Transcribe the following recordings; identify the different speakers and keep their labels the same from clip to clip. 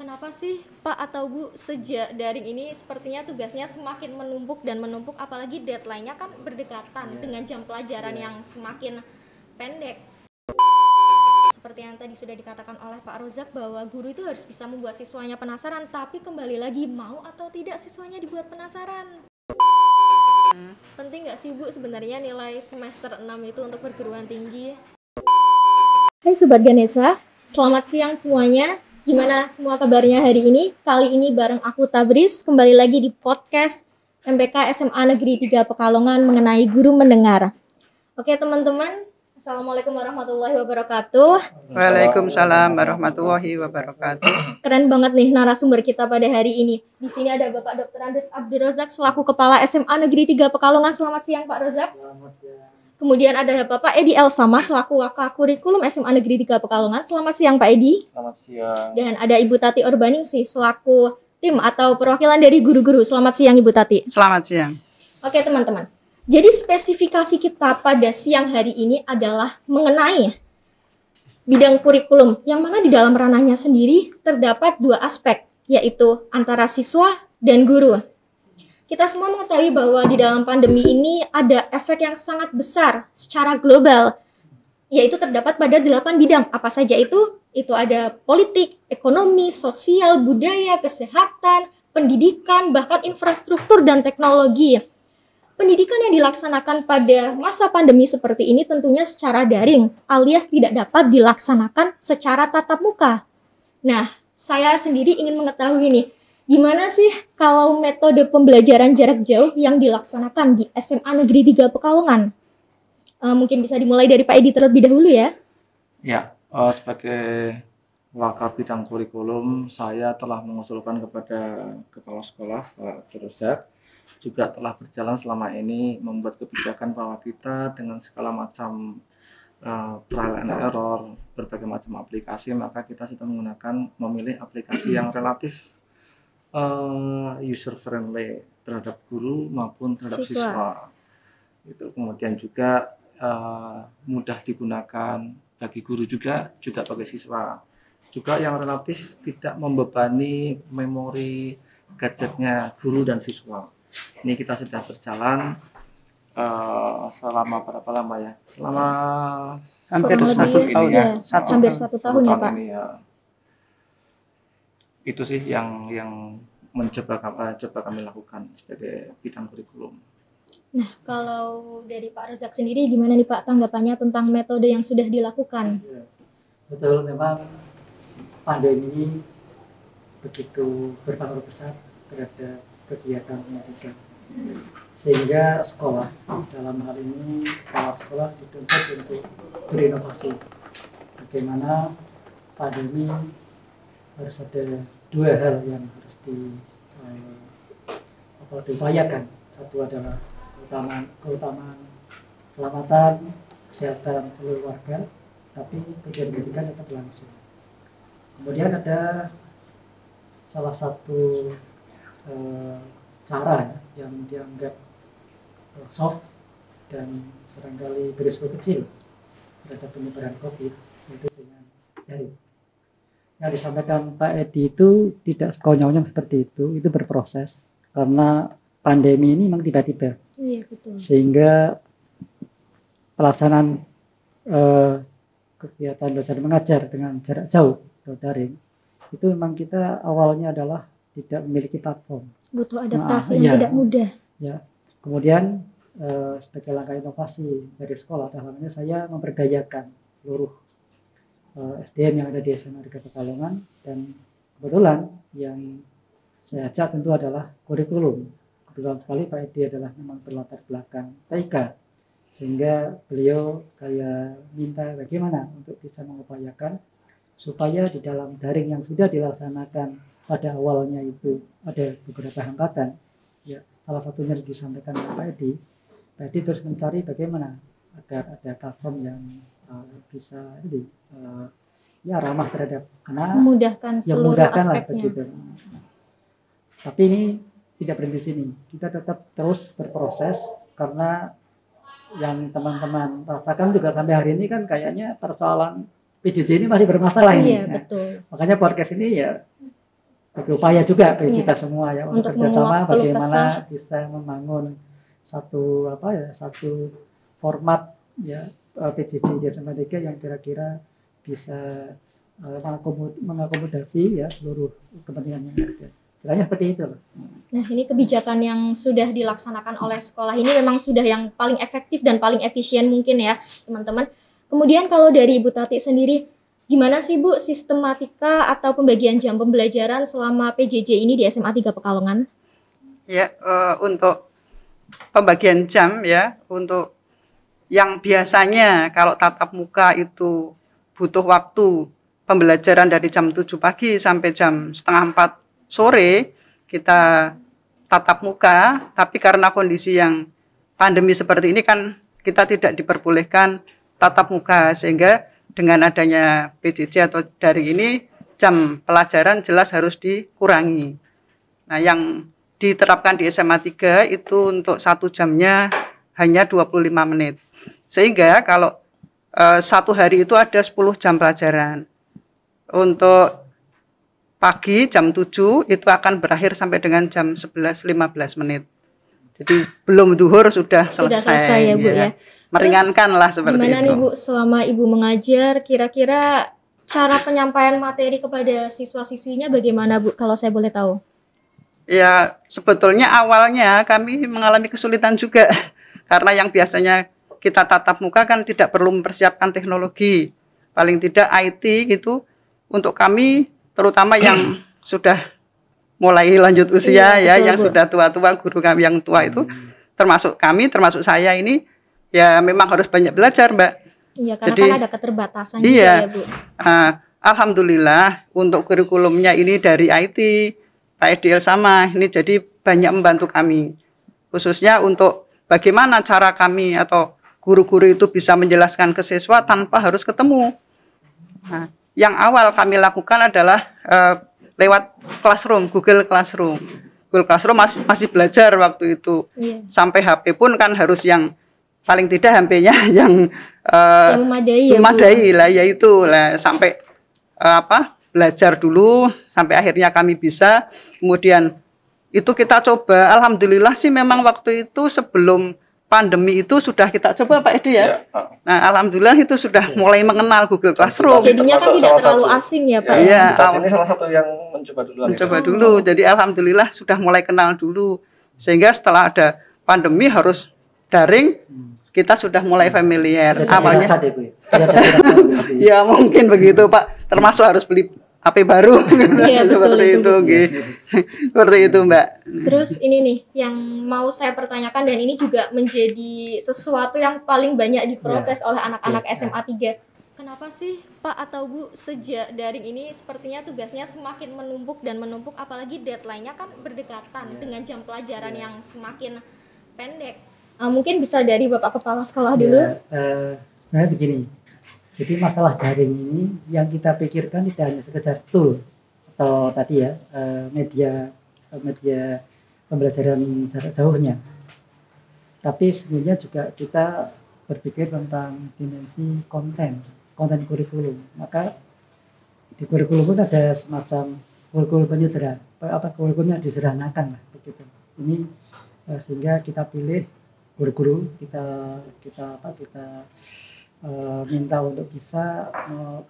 Speaker 1: Kenapa sih Pak atau Bu sejak daring ini sepertinya tugasnya semakin menumpuk dan menumpuk, apalagi deadline-nya kan berdekatan dengan jam pelajaran yang semakin pendek. Seperti yang tadi sudah dikatakan oleh Pak Rozak bahwa guru itu harus bisa membuat siswanya penasaran, tapi kembali lagi mau atau tidak siswanya dibuat penasaran. Penting nggak sih Bu sebenarnya nilai semester 6 itu untuk perguruan tinggi? Hai Sobat Ganesha, selamat siang semuanya. Gimana semua kabarnya hari ini? Kali ini bareng aku Tabris, kembali lagi di podcast MPK SMA Negeri 3 Pekalongan mengenai guru mendengar. Oke teman-teman, Assalamualaikum warahmatullahi wabarakatuh.
Speaker 2: Waalaikumsalam warahmatullahi wabarakatuh.
Speaker 1: Keren banget nih narasumber kita pada hari ini. Di sini ada Bapak Dr. Andes Abdul Rozak selaku Kepala SMA Negeri 3 Pekalongan. Selamat siang Pak Rozak.
Speaker 3: Selamat siang.
Speaker 1: Kemudian ada Bapak Edi Elsama selaku Wakakurikulum SMA Negeri 3 Pekalongan. Selamat siang Pak Edi.
Speaker 3: Selamat siang.
Speaker 1: Dan ada Ibu Tati Orbaningsih selaku tim atau perwakilan dari guru-guru. Selamat siang Ibu Tati.
Speaker 2: Selamat siang.
Speaker 1: Oke teman-teman. Jadi spesifikasi kita pada siang hari ini adalah mengenai bidang kurikulum, yang mana di dalam ranahnya sendiri terdapat dua aspek, yaitu antara siswa dan guru. Kita semua mengetahui bahwa di dalam pandemi ini ada efek yang sangat besar secara global, yaitu terdapat pada 8 bidang. Apa saja itu? Itu ada politik, ekonomi, sosial, budaya, kesehatan, pendidikan, bahkan infrastruktur dan teknologi. Pendidikan yang dilaksanakan pada masa pandemi seperti ini tentunya secara daring, alias tidak dapat dilaksanakan secara tatap muka. Nah, saya sendiri ingin mengetahui nih, gimana sih kalau metode pembelajaran jarak jauh yang dilaksanakan di SMA Negeri 3 Pekalongan? Mungkin bisa dimulai dari Pak Edi terlebih dahulu ya.
Speaker 3: Ya, sebagai wakil bidang kurikulum, saya telah mengusulkan kepada Kepala Sekolah Pak Rozak, juga telah berjalan selama ini membuat kebijakan bahwa kita dengan segala macam trial and error, berbagai macam aplikasi, maka kita sudah memilih aplikasi yang relatif user friendly terhadap guru maupun terhadap siswa. Itu kemudian juga mudah digunakan bagi guru juga bagi siswa. Juga yang relatif tidak membebani memori gadgetnya guru dan siswa. Ini kita sudah berjalan selama berapa lama ya? Selama
Speaker 2: hampir
Speaker 1: satu tahun ya Pak.
Speaker 3: Ya. Itu sih yang coba kami lakukan sebagai bidang kurikulum.
Speaker 1: Nah, kalau dari Pak Rozak sendiri gimana nih Pak tanggapannya tentang metode yang sudah dilakukan?
Speaker 4: Betul, memang pandemi ini begitu berpengaruh besar terhadap kegiatan pendidikan, sehingga sekolah dalam hal ini kepala sekolah dituntut untuk berinovasi. Bagaimana pandemi harus ada dua hal yang harus diupayakan. Satu adalah keutamaan keselamatan, kesehatan seluruh warga, tapi kegiatan pendidikan tetap berlangsung. Kemudian ada salah satu cara yang dianggap soft dan barangkali berisiko kecil terhadap penyebaran COVID, yaitu dengan daring. Yang disampaikan Pak Edi itu tidak sekonyong-konyong seperti itu berproses karena pandemi ini memang tiba-tiba.
Speaker 1: Iya, betul.
Speaker 4: Sehingga pelaksanaan kegiatan belajar mengajar dengan jarak jauh atau daring itu memang kita awalnya adalah tidak memiliki platform.
Speaker 1: Butuh adaptasi yang tidak mudah.
Speaker 4: Ya. Kemudian sebagai langkah inovasi dari sekolah, dalam ini saya memberdayakan seluruh SDM yang ada di SMA Negeri Pekalongan, dan kebetulan yang saya ajak tentu adalah kurikulum. Kebetulan sekali Pak Edi adalah memang berlatar belakang TIK, sehingga beliau saya minta bagaimana untuk bisa mengupayakan supaya di dalam daring yang sudah dilaksanakan pada awalnya itu ada beberapa hambatan. Ya, salah satunya disampaikan oleh Pak Edi. Pak Edi terus mencari bagaimana agar ada platform yang bisa ramah terhadap anak,
Speaker 1: memudahkan seluruh aspeknya.
Speaker 4: Begitu. Tapi ini tidak berhenti di sini. Kita tetap terus berproses karena yang teman-teman rasakan juga sampai hari ini kan kayaknya persoalan PJJ ini masih bermasalah ini.
Speaker 1: Iya, betul.
Speaker 4: Makanya podcast ini ya upaya juga bagi
Speaker 1: Iya.
Speaker 4: kita semua ya untuk
Speaker 1: Untuk
Speaker 4: kerjasama
Speaker 1: menguak keluh
Speaker 4: bagaimana bisa membangun satu format ya PJJ di SMA 3 yang kira-kira bisa mengakomodasi ya seluruh kepentingan yang ada. Kiranya seperti itu loh.
Speaker 1: Nah, ini kebijakan yang sudah dilaksanakan oleh sekolah ini memang sudah yang paling efektif dan paling efisien mungkin ya, teman-teman. Kemudian kalau dari Ibu Tati sendiri, gimana sih Bu sistematika atau pembagian jam pembelajaran selama PJJ ini di SMA 3 Pekalongan?
Speaker 2: Ya, untuk pembagian jam ya, untuk yang biasanya kalau tatap muka itu butuh waktu pembelajaran dari jam 7 pagi sampai jam setengah 4 sore kita tatap muka, tapi karena kondisi yang pandemi seperti ini kan kita tidak diperbolehkan tatap muka, sehingga dengan adanya PJJ atau daring ini jam pelajaran jelas harus dikurangi. Nah, yang diterapkan di SMA 3 itu untuk 1 jamnya hanya 25 menit. Sehingga kalau satu hari itu ada 10 jam pelajaran. Untuk pagi jam 7 itu akan berakhir sampai dengan jam 11.15 menit. Jadi belum duhur sudah selesai
Speaker 1: ya Bu ya.
Speaker 2: Meringankan lah seperti
Speaker 1: Gimana
Speaker 2: itu.
Speaker 1: nih Bu, selama Ibu mengajar, kira-kira cara penyampaian materi kepada siswa-siswinya bagaimana Bu, kalau saya boleh tahu?
Speaker 2: Ya, sebetulnya awalnya kami mengalami kesulitan juga. Karena yang biasanya kita tatap muka kan tidak perlu mempersiapkan teknologi. Paling tidak IT gitu, untuk kami terutama yang sudah mulai lanjut usia ya,
Speaker 1: betul,
Speaker 2: yang
Speaker 1: Bu.
Speaker 2: sudah tua-tua, guru kami yang tua itu, termasuk kami, termasuk saya ini, ya memang harus banyak belajar, Mbak.
Speaker 1: Iya, karena
Speaker 2: Jadi,
Speaker 1: kan ada keterbatasan juga
Speaker 2: iya.
Speaker 1: ya Bu.
Speaker 2: Alhamdulillah untuk kurikulumnya ini dari IT, Pak Edil sama, ini jadi banyak membantu kami. Khususnya untuk bagaimana cara kami atau guru-guru itu bisa menjelaskan ke siswa tanpa harus ketemu. Nah, yang awal kami lakukan adalah lewat Classroom, Google Classroom. Google Classroom masih belajar waktu itu.
Speaker 1: Iya.
Speaker 2: Sampai HP pun kan harus yang paling tidak HP-nya yang
Speaker 1: memadai ya Bu.
Speaker 2: memadai lah, yaitu lah sampai belajar dulu sampai akhirnya kami bisa. Kemudian itu kita coba, alhamdulillah sih memang waktu itu sebelum pandemi itu sudah kita coba Pak Edi ya. Nah, alhamdulillah itu sudah mulai mengenal Google Classroom.
Speaker 1: Jadinya kan tidak terlalu asing ya Pak.
Speaker 2: Iya,
Speaker 3: ini salah satu yang mencoba dulu.
Speaker 2: Mencoba dulu. Jadi alhamdulillah sudah mulai kenal dulu. Sehingga setelah ada pandemi harus daring, kita sudah mulai familiar. Awalnya ya mungkin begitu Pak. Termasuk harus beli HP baru.
Speaker 1: Iya,
Speaker 2: seperti itu, seperti itu Mbak.
Speaker 1: Terus ini nih yang mau saya pertanyakan, dan ini juga menjadi sesuatu yang paling banyak diprotes oleh anak-anak SMA 3. Kenapa sih Pak atau Bu sejak daring ini sepertinya tugasnya semakin menumpuk dan menumpuk, apalagi deadline-nya kan berdekatan dengan jam pelajaran yang semakin pendek. Mungkin bisa dari Bapak Kepala Sekolah dulu.
Speaker 4: Nah begini, jadi masalah daring ini yang kita pikirkan tidak hanya sekedar tool atau tadi ya media pembelajaran jarak jauhnya, tapi sebenarnya juga kita berpikir tentang dimensi konten kurikulum. Maka di kurikulum pun ada semacam kurikulum penyederhana, kurikulum yang disederhanakan lah begitu. Ini sehingga kita pilih guru-guru, kita minta untuk bisa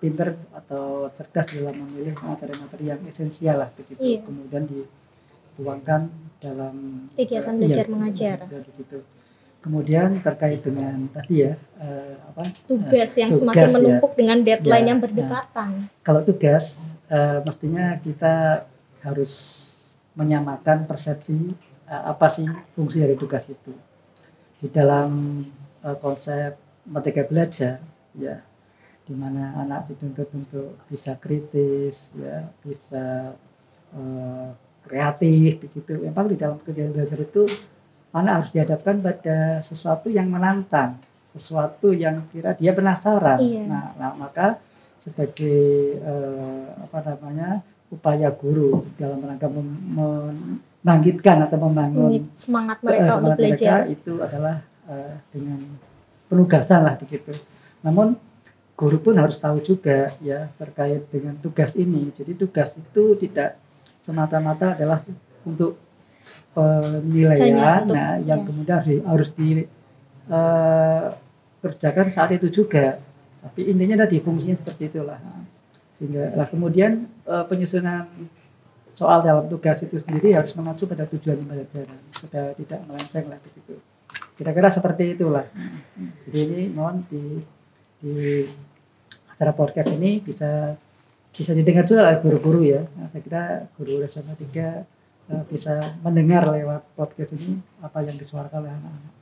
Speaker 4: pinter atau cerdas dalam memilih materi-materi yang esensial lah begitu.
Speaker 1: Iya.
Speaker 4: Kemudian dituangkan dalam
Speaker 1: kegiatan belajar mengajar.
Speaker 4: Begitu. Kemudian terkait dengan tadi ya
Speaker 1: tugas yang semakin menumpuk dengan deadline yang berdekatan.
Speaker 4: Kalau tugas mestinya kita harus menyamakan persepsi apa sih fungsi dari tugas itu. Di dalam konsep Merdeka Belajar ya, di mana anak dituntut untuk bisa kritis ya, bisa kreatif begitu. Memang di dalam kegiatan belajar itu anak harus dihadapkan pada sesuatu yang menantang, sesuatu yang kira dia penasaran.
Speaker 1: Iya.
Speaker 4: Nah, maka sebagai upaya guru dalam rangka membangkitkan atau membangun
Speaker 1: semangat mereka untuk belajar
Speaker 4: itu adalah dengan penugasan lah begitu. Namun guru pun harus tahu juga ya terkait dengan tugas ini. Jadi tugas itu tidak semata-mata adalah untuk penilaian.
Speaker 1: Hanya untuk-
Speaker 4: Nah, yang
Speaker 1: ya.
Speaker 4: kemudian harus dikerjakan saat itu juga. Tapi intinya tadi fungsinya seperti itulah. Sehingga kemudian penyusunan soal dalam tugas itu sendiri harus mengacu pada tujuan pembelajaran supaya tidak melenceng lah begitu. Kira-kira seperti itulah. Jadi ini mohon di acara podcast ini bisa didengar juga oleh guru-guru ya. Nah, saya kira guru SMA 3 bisa mendengar lewat podcast ini apa yang disuarakan oleh anak-anak.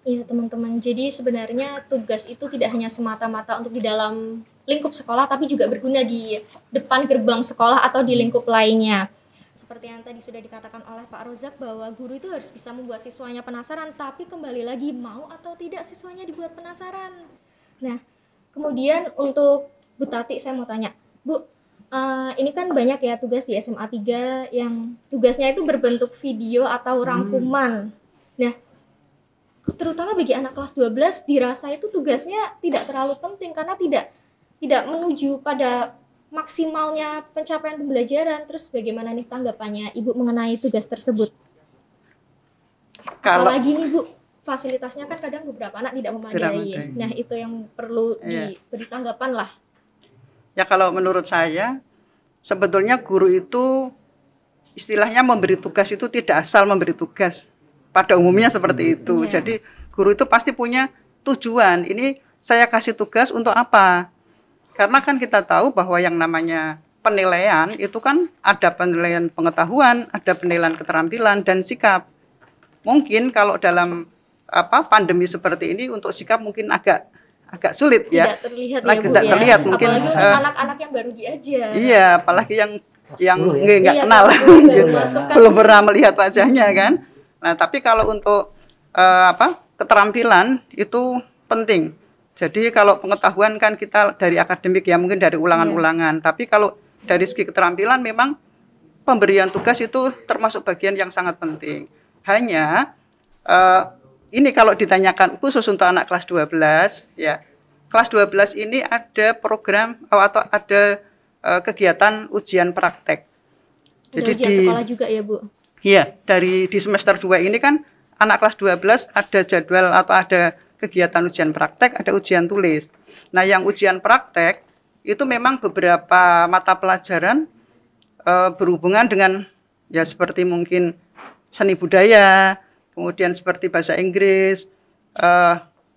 Speaker 1: Iya teman-teman, jadi sebenarnya tugas itu tidak hanya semata-mata untuk di dalam lingkup sekolah, tapi juga berguna di depan gerbang sekolah atau di lingkup lainnya. Seperti yang tadi sudah dikatakan oleh Pak Rozak bahwa guru itu harus bisa membuat siswanya penasaran, tapi kembali lagi mau atau tidak siswanya dibuat penasaran. Nah, kemudian untuk Bu Tati saya mau tanya, Bu, ini kan banyak ya tugas di SMA 3 yang tugasnya itu berbentuk video atau rangkuman. Nah, terutama bagi anak kelas 12 dirasa itu tugasnya tidak terlalu penting karena tidak menuju pada maksimalnya pencapaian pembelajaran. Terus bagaimana nih tanggapannya Ibu mengenai tugas tersebut?
Speaker 2: Kalau
Speaker 1: Apalagi nih Bu, fasilitasnya kan kadang beberapa anak tidak memadai.
Speaker 2: memadai.
Speaker 1: Nah, itu yang perlu
Speaker 2: Iya.
Speaker 1: diberi tanggapan lah.
Speaker 2: ya kalau menurut saya sebetulnya guru itu istilahnya memberi tugas itu tidak asal memberi tugas. Pada umumnya seperti itu.
Speaker 1: Iya.
Speaker 2: Jadi guru itu pasti punya tujuan. Ini saya kasih tugas untuk apa? Karena kan kita tahu bahwa yang namanya penilaian itu kan ada penilaian pengetahuan, ada penilaian keterampilan dan sikap. Mungkin kalau dalam pandemi seperti ini untuk sikap mungkin agak sulit ya.
Speaker 1: Tidak terlihat
Speaker 2: Nah,
Speaker 1: ya Bu
Speaker 2: tidak
Speaker 1: ya.
Speaker 2: terlihat mungkin,
Speaker 1: Apalagi untuk anak-anak yang baru diajar.
Speaker 2: Iya, apalagi yang
Speaker 4: Kelas 10 ya.
Speaker 2: nggak
Speaker 1: Iya,
Speaker 2: kenal,
Speaker 1: kelas 10 baru
Speaker 2: gitu.
Speaker 1: masuk kan.
Speaker 2: Belum pernah melihat wajahnya kan. Nah, tapi kalau untuk keterampilan itu penting. Jadi kalau pengetahuan kan kita dari akademik ya, mungkin dari ulangan-ulangan. Tapi kalau dari segi keterampilan memang pemberian tugas itu termasuk bagian yang sangat penting. Hanya ini kalau ditanyakan khusus untuk anak kelas 12 ya. Kelas 12 ini ada program atau ada kegiatan ujian praktek.
Speaker 1: Ada ujian sekolah juga ya Bu.
Speaker 2: Iya, di semester 2 ini kan anak kelas 12 ada jadwal atau ada kegiatan ujian praktek, ada ujian tulis. Nah, yang ujian praktek itu memang beberapa mata pelajaran berhubungan dengan ya seperti mungkin seni budaya, kemudian seperti bahasa Inggris.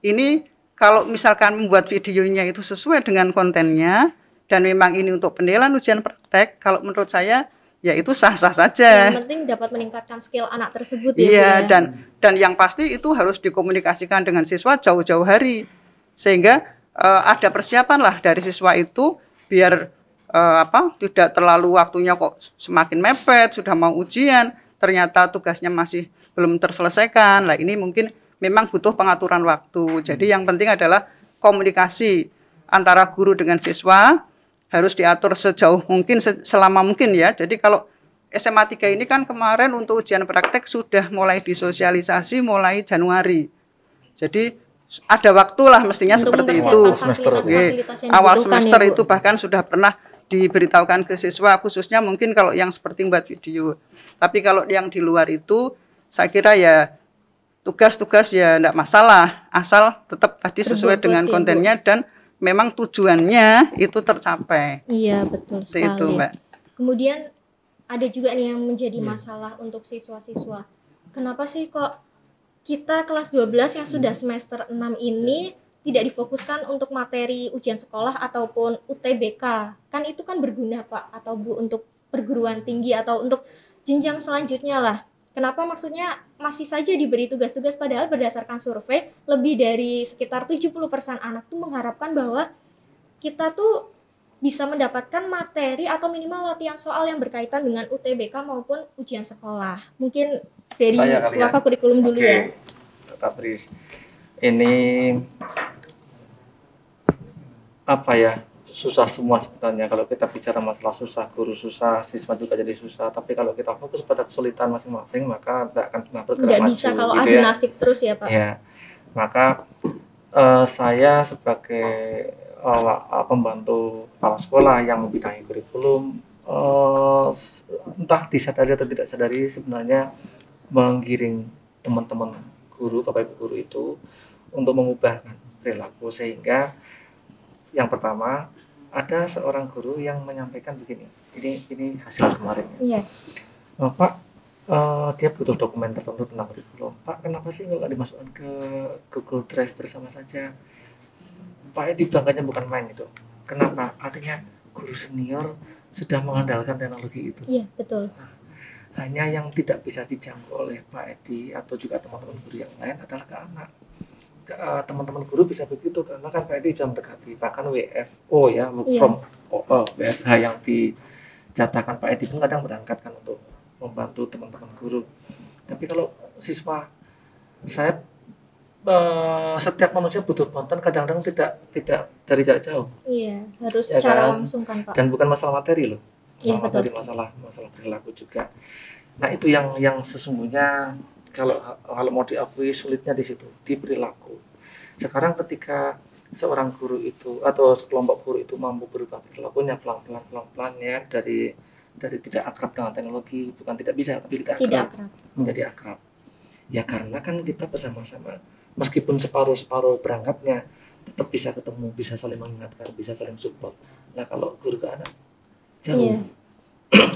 Speaker 2: Ini kalau misalkan membuat videonya itu sesuai dengan kontennya dan memang ini untuk penilaian ujian praktek, kalau menurut saya ya itu sah-sah saja.
Speaker 1: Yang penting dapat meningkatkan skill anak tersebut ya
Speaker 2: Iya,
Speaker 1: Bu ya.
Speaker 2: dan yang pasti itu harus dikomunikasikan dengan siswa jauh-jauh hari sehingga ada persiapan lah dari siswa itu biar tidak terlalu waktunya kok semakin mepet, sudah mau ujian ternyata tugasnya masih belum terselesaikan. Lah ini mungkin memang butuh pengaturan waktu. Jadi yang penting adalah komunikasi antara guru dengan siswa harus diatur sejauh mungkin, selama mungkin ya. Jadi kalau SMA 3 ini kan kemarin untuk ujian praktek sudah mulai disosialisasi mulai Januari. Jadi ada waktu lah mestinya
Speaker 1: Untuk
Speaker 2: seperti
Speaker 1: mempersiapkan
Speaker 2: itu.
Speaker 1: fasilitas-fasilitas yang
Speaker 2: Awal
Speaker 1: dibutuhkan
Speaker 2: semester
Speaker 1: ya, Bu.
Speaker 2: itu bahkan sudah pernah diberitahukan ke siswa, khususnya mungkin kalau yang seperti buat video. Tapi kalau yang di luar itu, saya kira ya tugas-tugas ya enggak masalah, asal tetap tadi sesuai
Speaker 1: Terbobot
Speaker 2: dengan
Speaker 1: ya, Bu.
Speaker 2: kontennya dan memang tujuannya itu tercapai.
Speaker 1: Iya betul
Speaker 2: Seperti
Speaker 1: sekali.
Speaker 2: itu, Mbak.
Speaker 1: Kemudian ada juga nih yang menjadi masalah untuk siswa-siswa. Kenapa sih kok kita kelas 12 yang sudah semester 6 ini tidak difokuskan untuk materi ujian sekolah ataupun UTBK? Kan itu kan berguna Pak atau Bu untuk perguruan tinggi atau untuk jenjang selanjutnya lah. Kenapa maksudnya masih saja diberi tugas-tugas padahal berdasarkan survei lebih dari sekitar 70% anak tuh mengharapkan bahwa kita tuh bisa mendapatkan materi atau minimal latihan soal yang berkaitan dengan UTBK maupun ujian sekolah. Mungkin dari
Speaker 3: Saya kali ya.
Speaker 1: Waka kurikulum dulu ya.
Speaker 3: Tetap Riz. Ini apa ya? Susah semua sebenarnya. Kalau kita bicara masalah susah, guru susah, siswa juga jadi susah. Tapi kalau kita fokus pada kesulitan masing-masing, maka tidak akan pernah bergerak
Speaker 1: Nggak
Speaker 3: maju.
Speaker 1: bisa kalau
Speaker 3: gitu
Speaker 1: adu
Speaker 3: ya.
Speaker 1: nasib terus ya Pak.
Speaker 3: Ya, maka saya sebagai pembantu kepala sekolah yang membidangi kurikulum entah disadari atau tidak sadari sebenarnya menggiring teman-teman guru, Bapak Ibu guru itu untuk mengubah perilaku, sehingga yang pertama ada seorang guru yang menyampaikan begini, ini hasil kemarin ya.
Speaker 1: Iya.
Speaker 3: Pak, dia butuh dokumen tertentu tentang kurikulum. Pak, kenapa sih nggak dimasukkan ke Google Drive bersama saja? Pak Edi bangkanya bukan main itu. Kenapa? Artinya guru senior sudah mengandalkan teknologi itu.
Speaker 1: Iya, betul.
Speaker 3: Hanya yang tidak bisa dijangkau oleh Pak Edi atau juga teman-teman guru yang lain adalah ke anak. Teman-teman guru bisa begitu karena kan Pak Edi bisa mendekati, bahkan WFO ya, work from WFH yang dicatatkan Pak Edi pun kadang berangkat kan untuk membantu teman-teman guru. Tapi kalau siswa, saya setiap manusia butuh bantuan, kadang-kadang tidak dari jarak jauh.
Speaker 1: Iya, harus
Speaker 3: Ya
Speaker 1: secara
Speaker 3: kan?
Speaker 1: langsung kan Pak.
Speaker 3: Dan bukan masalah materi loh,
Speaker 1: Iya,
Speaker 3: masalah
Speaker 1: betul.
Speaker 3: materi, masalah perilaku juga. Nah itu yang sesungguhnya kalau mau diakui sulitnya di situ, di perilaku. Sekarang ketika seorang guru itu atau sekelompok guru itu mampu berubah perilakunya pelan-pelan ya, dari tidak akrab dengan teknologi, bukan tidak bisa tapi tidak akrab, menjadi akrab. Ya karena kan kita bersama-sama, meskipun separuh berangkatnya, tetap bisa ketemu, bisa saling mengingatkan, bisa saling support. Nah kalau guru ke anak jauh.
Speaker 1: Iya.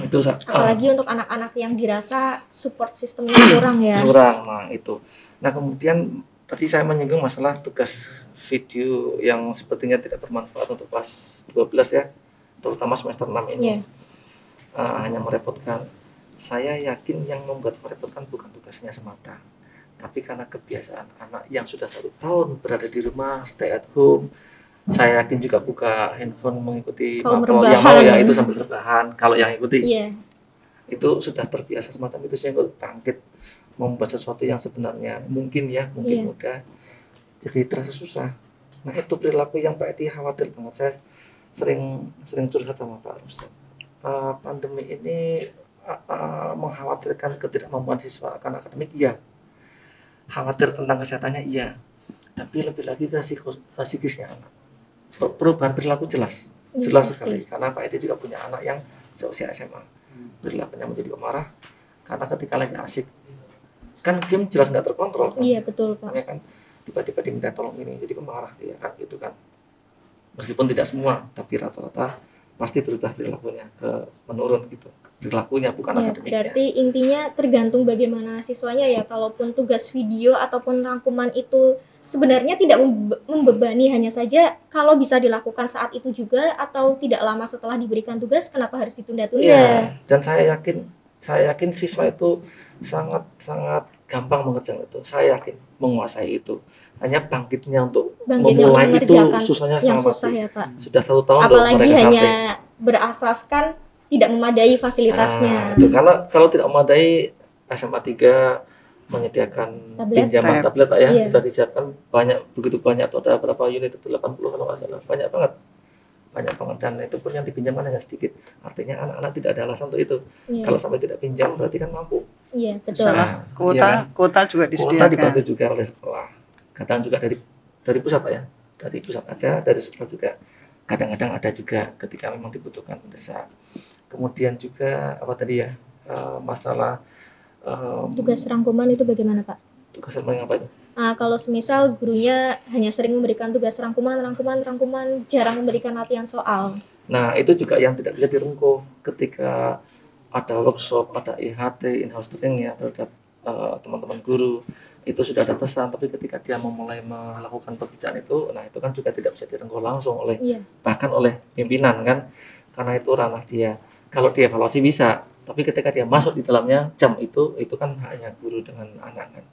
Speaker 3: Itu
Speaker 1: Apalagi untuk anak-anak yang dirasa support sistemnya kurang ya.
Speaker 3: Kurang, nah itu. Nah kemudian tadi saya menyinggung masalah tugas video yang sepertinya tidak bermanfaat untuk kelas 12 ya, terutama semester 6 ini. Hanya merepotkan. Saya yakin yang membuat merepotkan bukan tugasnya semata, tapi karena kebiasaan anak yang sudah 1 tahun berada di rumah, stay at home. Saya yakin juga buka handphone mengikuti kalau yang mau ya itu sambil rebahan. Kalau yang ikuti itu sudah terbiasa semacam itu, sehingga bangkit membuat sesuatu yang sebenarnya mungkin mudah, jadi terasa susah. Nah itu perilaku yang Pak Edi khawatir banget. Saya sering curhat sama Pak Ruslan. Pandemi ini mengkhawatirkan ketidakmampuan siswa akan akademik, iya. Khawatir tentang kesehatannya, iya. Tapi lebih lagi ke psikisnya anak. Perubahan perilaku jelas sekali. Karena Pak Edi juga punya anak yang seusia SMA. Perilakunya menjadi pemarah karena ketika lagi asik, kan game jelas nggak terkontrol kan?
Speaker 1: Iya betul Pak.
Speaker 3: Ya kan tiba-tiba diminta tolong ini, jadi pemarah dia kan gitu kan. Meskipun tidak semua, tapi rata-rata pasti berubah perilakunya ke menurun gitu. Perilakunya bukan akademiknya.
Speaker 1: Berarti intinya tergantung bagaimana siswanya ya. Kalaupun tugas video ataupun rangkuman itu sebenarnya tidak membebani, hanya saja kalau bisa dilakukan saat itu juga atau tidak lama setelah diberikan tugas, kenapa harus ditunda-tunda?
Speaker 3: Ya, dan saya yakin siswa itu sangat gampang mengerjakan itu. Saya yakin menguasai itu. Hanya bangkitnya untuk memulai itu susahnya
Speaker 1: yang susah ya Pak.
Speaker 3: Sudah 1 tahun
Speaker 1: apalagi hanya berasaskan tidak memadai fasilitasnya.
Speaker 3: Itu karena kalau tidak memadai, SMA 3 menyediakan pinjaman tablet Pak ya, sudah disiapkan begitu banyak, atau ada berapa unit itu 80 kalau nggak salah, banyak banget, dan itu pun yang dipinjamkan hanya sedikit. Artinya anak-anak tidak ada alasan untuk itu. Kalau sampai tidak pinjam berarti kan mampu.
Speaker 1: Iya betul.
Speaker 2: Kuota juga disediakan.
Speaker 3: Kuota dibantu juga oleh sekolah. Kadang juga dari pusat Pak ya, dari pusat ada, dari sekolah juga. Kadang-kadang ada juga ketika memang dibutuhkan mendesak. Kemudian juga apa tadi ya, masalah
Speaker 1: tugas rangkuman itu bagaimana Pak?
Speaker 3: Tugas rangkuman apa itu?
Speaker 1: Kalau semisal gurunya hanya sering memberikan tugas rangkuman, jarang memberikan latihan soal.
Speaker 3: Nah itu juga yang tidak bisa direngkuh ketika ada workshop, ada IHT, in-house training ya terhadap teman-teman guru. Itu sudah ada pesan, tapi ketika dia memulai melakukan pekerjaan itu, nah itu kan juga tidak bisa direngkuh langsung oleh bahkan oleh pimpinan kan, karena itu ranah dia. Kalau dievaluasi bisa, tapi ketika dia masuk di dalamnya jam itu kan hanya guru dengan anak kan,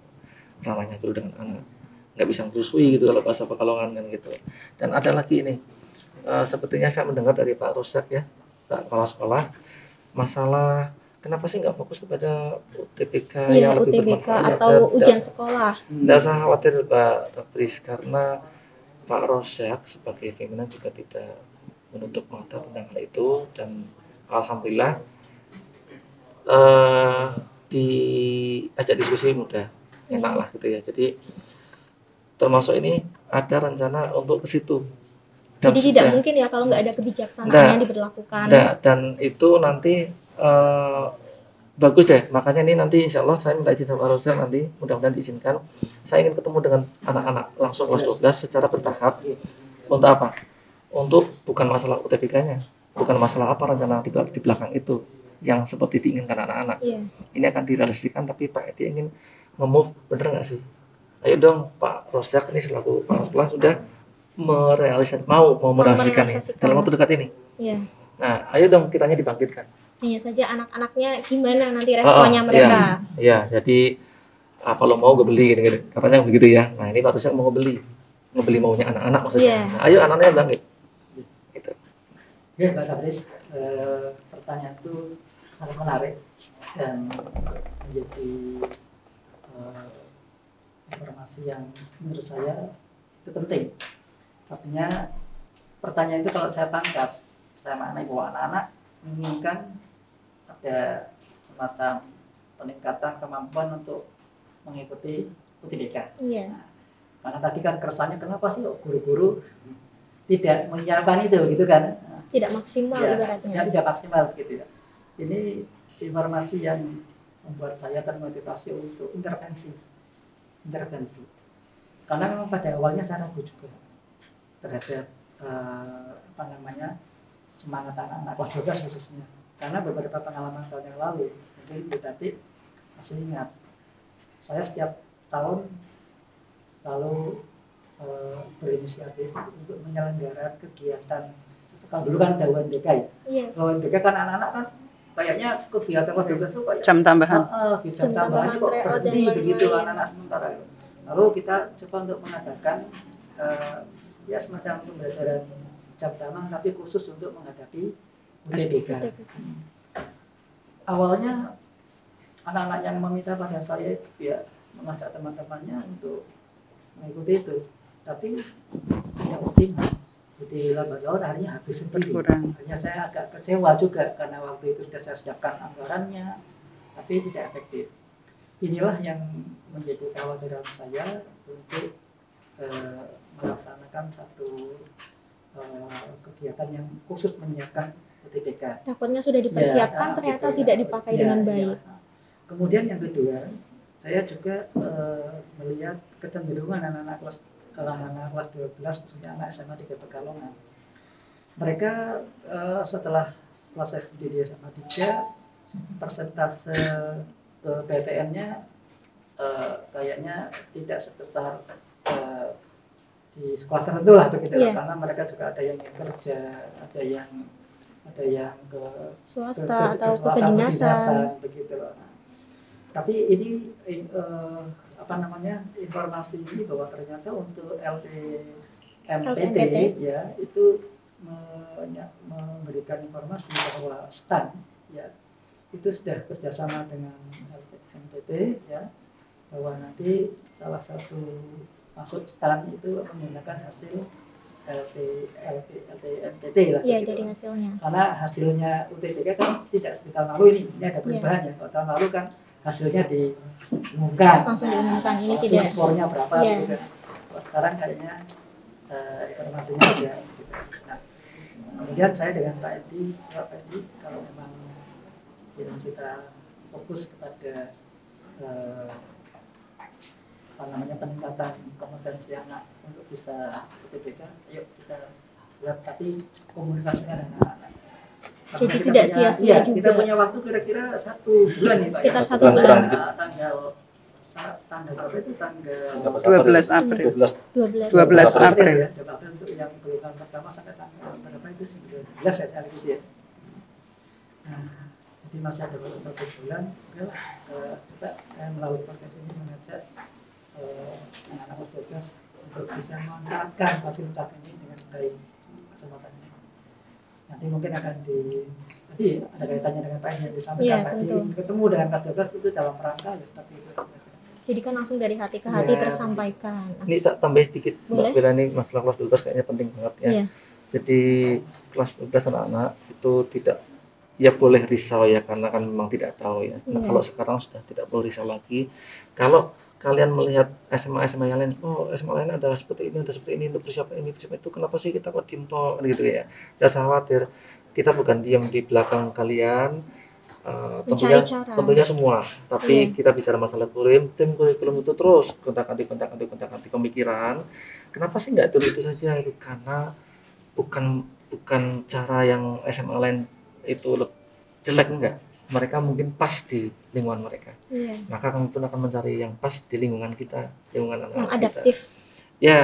Speaker 3: ranahnya guru dengan anak, nggak bisa ngurusui gitu kalau bahasa Pekalongan kan gitu. Dan ada lagi ini, sepertinya saya mendengar dari Pak Rusak ya, Pak Kepala Sekolah, masalah kenapa sih nggak fokus kepada UTBK yang lebih bermanfaat
Speaker 1: atau ujian sekolah?
Speaker 3: Tidak usah khawatir Pak Tabris, karena Pak Rosak sebagai pimpinan juga tidak menutup mata tentang hal itu, dan alhamdulillah diajak diskusi mudah, enak lah gitu ya. Jadi termasuk ini ada rencana untuk ke situ
Speaker 1: Jadi tidak
Speaker 3: sudah.
Speaker 1: mungkin ya kalau nggak ada kebijaksanaan
Speaker 3: Nggak.
Speaker 1: yang diberlakukan.
Speaker 3: Dan itu nanti bagus deh, makanya ini nanti insya Allah saya minta izin sama Rosel, nanti mudah-mudahan diizinkan saya ingin ketemu dengan anak-anak langsung kelas 12 secara bertahap. Untuk apa? Untuk bukan masalah UTBK-nya, bukan masalah apa rencana di belakang itu yang seperti diinginkan anak-anak.
Speaker 1: Iya.
Speaker 3: Ini akan direalisasikan, tapi Pak Edi ingin nge-move, bener nggak sih? Ayo dong Pak Rosel ini selaku kepala sekolah sudah mau merealisasikan ini dalam waktu dekat ini.
Speaker 1: Iya.
Speaker 3: Nah, ayo dong kitanya dibangkitkan.
Speaker 1: Hanya saja anak-anaknya gimana nanti responnya mereka.
Speaker 3: Iya, jadi kalau mau gue beli gitu, katanya begitu ya. Nah ini Pak Rusek mau ngebeli maunya anak-anak maksudnya.
Speaker 1: Iya.
Speaker 3: Nah, ayo anak-anaknya bangkit. Gitu.
Speaker 4: Ya, Pak Kadris, pertanyaan itu sangat menarik dan menjadi informasi yang menurut saya itu penting. Artinya pertanyaan itu kalau saya tangkap, saya maknai bahwa anak-anak menginginkan ada semacam peningkatan kemampuan untuk mengikuti UTBK.
Speaker 1: Iya.
Speaker 4: Karena tadi kan keresahannya kenapa sih guru-guru tidak menyiapkan itu gitu kan?
Speaker 1: Tidak maksimal
Speaker 4: Ya,
Speaker 1: ibaratnya.
Speaker 4: tidak maksimal gitu ya. Ini informasi yang membuat saya termotivasi untuk intervensi. Karena memang pada awalnya saya ragu juga terhadap semangat anak-anak kelas 12 khususnya. Karena beberapa pengalaman tahun yang lalu, mungkin Bu Tati masih ingat, saya setiap tahun selalu berinisiatif untuk menyelenggarakan kegiatan. Kalau dulu kan ada UNBK ya.
Speaker 1: Iya.
Speaker 4: Kalau UNBK kan anak-anak kan kayaknya kegiatan kelas 12 itu kayak
Speaker 2: Jam tambahan.
Speaker 4: jam tambahan kok
Speaker 1: tryout dan
Speaker 4: berhenti begitu
Speaker 1: lain-lain.
Speaker 4: anak-anak sementara. Lalu kita coba untuk mengadakan ya semacam pembelajaran jam tambahan tapi khusus untuk menghadapi UTBK. Awalnya anak-anak yang meminta pada saya ya mengajak teman-temannya untuk mengikuti itu, tapi tidak optimal. Jadi lambat laun akhirnya habis sendiri.
Speaker 2: Berkurang.
Speaker 4: Akhirnya saya agak kecewa juga karena waktu itu sudah saya siapkan anggarannya, tapi tidak efektif. Inilah yang menjadi kekhawatiran saya untuk melaksanakan satu kegiatan yang khusus menyiapkan UTBK.
Speaker 1: Takutnya sudah dipersiapkan
Speaker 4: Ya,
Speaker 1: ternyata
Speaker 4: gitu,
Speaker 1: tidak
Speaker 4: ya.
Speaker 1: dipakai
Speaker 4: Ya,
Speaker 1: dengan
Speaker 4: ya.
Speaker 1: baik.
Speaker 4: Kemudian yang kedua, saya juga melihat kecenderungan anak-anak kelas 12 khususnya anak SMA 3 Pekalongan. Mereka setelah selesai di SMA 3 persentase ke PTN-nya kayaknya tidak sebesar di sekolah tertentu lah begitu.
Speaker 1: Iya.
Speaker 4: Karena mereka juga ada yang kerja, ada yang ke
Speaker 1: Swasta atau ke
Speaker 4: swasta,
Speaker 1: kedinasan.
Speaker 4: begitu loh. Nah, tapi ini informasi ini bahwa ternyata untuk LPMPT ya itu memberikan informasi bahwa STAN ya itu sudah kerjasama dengan LPMPT ya bahwa nanti salah satu masuk STAN itu menggunakan hasil LPMPT lah.
Speaker 1: Iya,
Speaker 4: gitu.
Speaker 1: dari hasilnya.
Speaker 4: Karena hasilnya UTBK kan tidak seperti tahun lalu ini ada perubahan ya. Kalau tahun lalu kan hasilnya diumumkan.
Speaker 1: Langsung diumumkan, ini
Speaker 4: langsung
Speaker 1: tidak.
Speaker 4: skornya berapa
Speaker 1: Iya.
Speaker 4: gitu. Kalau sekarang kayaknya informasinya ada gitu. Nah, kemudian saya dengan Pak Edi kalau memang kita fokus kepada peningkatan kompetensi anak untuk bisa UTBK, ayo kita buat tapi komunikasinya dengan anak-anak.
Speaker 1: Jadi
Speaker 4: Kita
Speaker 1: tidak
Speaker 4: punya-
Speaker 1: sia-sia
Speaker 4: iya,
Speaker 1: juga.
Speaker 4: Kita punya waktu kira-kira 1 bulan nih Pak.
Speaker 1: Sekitar
Speaker 4: ya.
Speaker 1: 1 bulan.
Speaker 4: Tanggal berapa itu? Tanggal
Speaker 2: 12 April.
Speaker 1: 12.
Speaker 2: 12 April.
Speaker 4: ya. 12 April untuk yang gelombang pertama sampai tanggal berapa itu 19 ya gitu ya. Nah, jadi masih ada waktu 1 bulan. Oke lah, coba saya melalui podcast ini mengajak anak-anak kelas 12 untuk bisa memanfaatkan fasilitas ini dengan baik kesempatannya. Nanti mungkin akan tadi ada kaitannya dengan Pak yang disampaikan
Speaker 1: Iya,
Speaker 4: tadi,
Speaker 1: tentu.
Speaker 4: ketemu dengan kelas 12 itu dalam rangka ya seperti itu.
Speaker 1: Jadi kan langsung dari hati ke hati
Speaker 4: Iya.
Speaker 1: tersampaikan.
Speaker 3: Ini tak tambah sedikit Mbak
Speaker 1: Boleh.
Speaker 3: Bella, ini masalah kelas 12 kayaknya penting banget ya.
Speaker 1: Iya.
Speaker 3: Jadi kelas 12 anak-anak itu tidak ya boleh risau ya karena kan memang tidak tahu ya. Nah,
Speaker 1: Iya.
Speaker 3: kalau sekarang sudah tidak perlu risau lagi. Kalau kalian melihat SMA yang lain, oh SMA lain ada seperti ini untuk persiapan ini persiapan itu, kenapa sih kita kok diem toh gitu ya. Jangan khawatir, kita bukan diam di belakang kalian, tentunya semua, tapi kita bicara masalah tim kurikulum itu terus gonta-ganti pemikiran. Kenapa sih nggak itu saja itu, karena bukan cara yang SMA lain itu jelek, enggak, mereka mungkin pas di lingkungan mereka. Maka kami pun akan mencari yang pas di lingkungan kita, lingkungan anak-anak
Speaker 1: yang adaptif
Speaker 3: kita. Ya,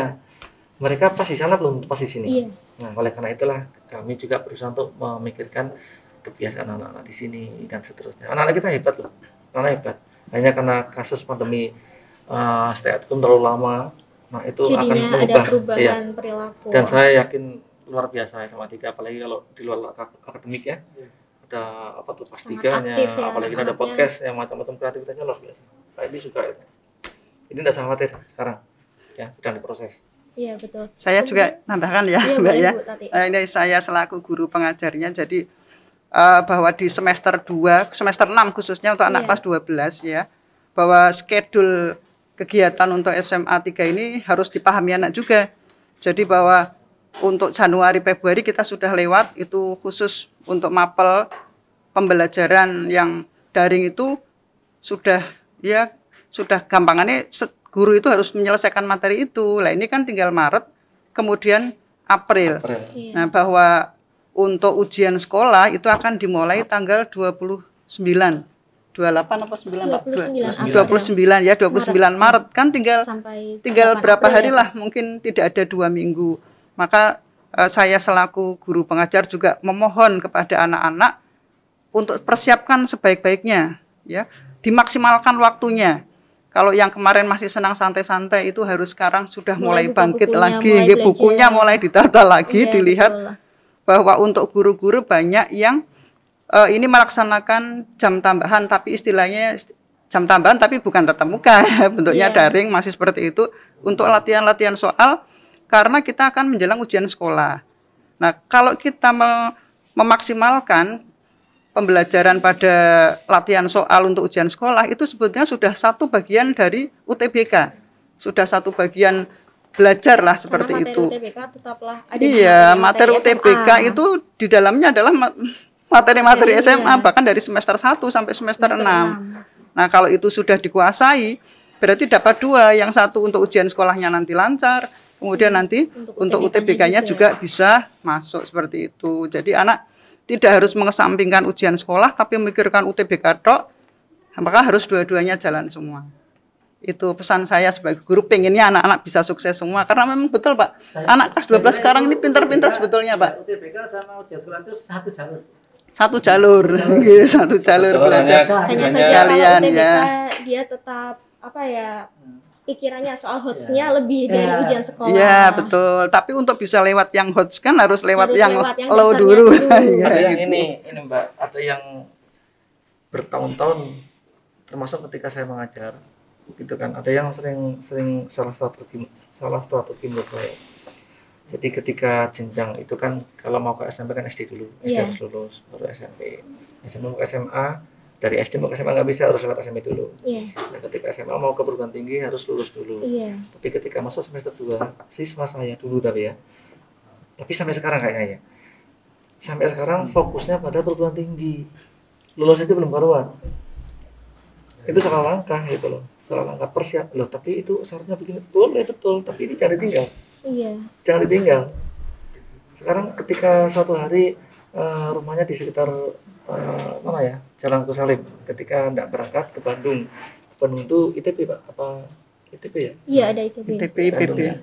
Speaker 3: mereka pas di sana belum pas di sini. Nah, oleh karena itulah kami juga berusaha untuk memikirkan kebiasaan anak-anak di sini dan seterusnya. Anak-anak kita hebat loh, anak hebat. Hanya karena kasus pandemi stay at home terlalu lama, nah itu
Speaker 1: jadinya
Speaker 3: akan mengubah
Speaker 1: ada perubahan perilaku.
Speaker 3: Dan saya yakin luar biasa SMA 3, apalagi kalau di luar akademik ya. Ada apa tuh pas tiganya, apalagi ada podcast yang macam-macam, kreativitasnya luar biasa. Nah, ini juga itu. Ini tidak sangat khawatir sekarang, ya sedang diproses.
Speaker 1: Iya betul.
Speaker 2: Saya juga nambahkan ya, Mbak ya. Ini saya selaku guru pengajarnya, jadi bahwa di semester 2, semester 6 khususnya untuk anak kelas 12 ya, bahwa schedule kegiatan untuk SMA 3 ini harus dipahami anak juga. Jadi bahwa untuk Januari Februari kita sudah lewat, itu khusus untuk mapel pembelajaran yang daring itu sudah gampangannya guru itu harus menyelesaikan materi itu. Lah ini kan tinggal Maret kemudian April. Nah, bahwa untuk ujian sekolah itu akan dimulai tanggal 28 apa 9 29 ya, 29 Maret kan tinggal berapa hari lah, mungkin tidak ada 2 minggu. Maka saya selaku guru pengajar juga memohon kepada anak-anak untuk persiapkan sebaik-baiknya ya, dimaksimalkan waktunya. Kalau yang kemarin masih senang santai-santai itu harus sekarang sudah mulai bangkit lagi, bukunya mulai ditata lagi, dilihat bahwa untuk guru-guru banyak yang ini melaksanakan jam tambahan, tapi istilahnya jam tambahan tapi bukan tatap muka, bentuknya daring masih seperti itu untuk latihan-latihan soal. Karena kita akan menjelang ujian sekolah. Nah, kalau kita memaksimalkan pembelajaran pada latihan soal untuk ujian sekolah, itu sebetulnya sudah satu bagian dari UTBK. Sudah satu bagian belajar lah seperti itu.
Speaker 1: UTBK tetaplah ada
Speaker 2: materi UTBK SMA. Itu di dalamnya adalah materi-materi SMA, bahkan dari semester 1 sampai semester 6. Nah, kalau itu sudah dikuasai, berarti dapat 2. Yang satu untuk ujian sekolahnya nanti lancar, kemudian nanti untuk UTBK-nya juga bisa masuk seperti itu. Jadi anak tidak harus mengesampingkan ujian sekolah tapi memikirkan UTBK tok, maka harus dua-duanya jalan semua. Itu pesan saya sebagai guru, pengennya anak-anak bisa sukses semua, karena memang betul Pak, anak kelas 12 sekarang ini pintar-pintar sebetulnya Pak.
Speaker 4: UTBK sama ujian sekolah itu satu
Speaker 2: jalur belajar.
Speaker 1: Hanya saja kalau UTBK dia tetap pikirannya soal hotsnya lebih dari ujian sekolah.
Speaker 2: Iya betul. Tapi untuk bisa lewat yang hots kan harus lewat yang low dulu.
Speaker 3: Ada yang ini Mbak, ada yang bertahun-tahun, termasuk ketika saya mengajar, gitu kan. Ada yang sering salah strategi menurut saya. Jadi ketika jenjang itu kan, kalau mau ke SMP kan SD dulu, harus lulus, baru SMP. SMP mau ke SMA, dari SD mau ke SMA nggak bisa, harus lewat SMP dulu. Nah, ketika SMA mau ke perguruan tinggi harus lulus dulu. Tapi ketika masuk semester 2, siswa saya dulu tapi sampai sekarang kayaknya ya. Sampai sekarang fokusnya pada perguruan tinggi. Lulus itu belum karuan. Itu salah langkah gitu loh. Salah langkah persiap loh, tapi itu syaratnya begini. Boleh betul, tapi ini jangan ditinggal. Jangan ditinggal. Sekarang ketika suatu hari rumahnya di sekitar Jalan Kusalim, ketika hendak berangkat ke Bandung itu ITB Pak, apa ITB ya?
Speaker 1: Iya ada ITB.
Speaker 2: ITB.
Speaker 3: Ya.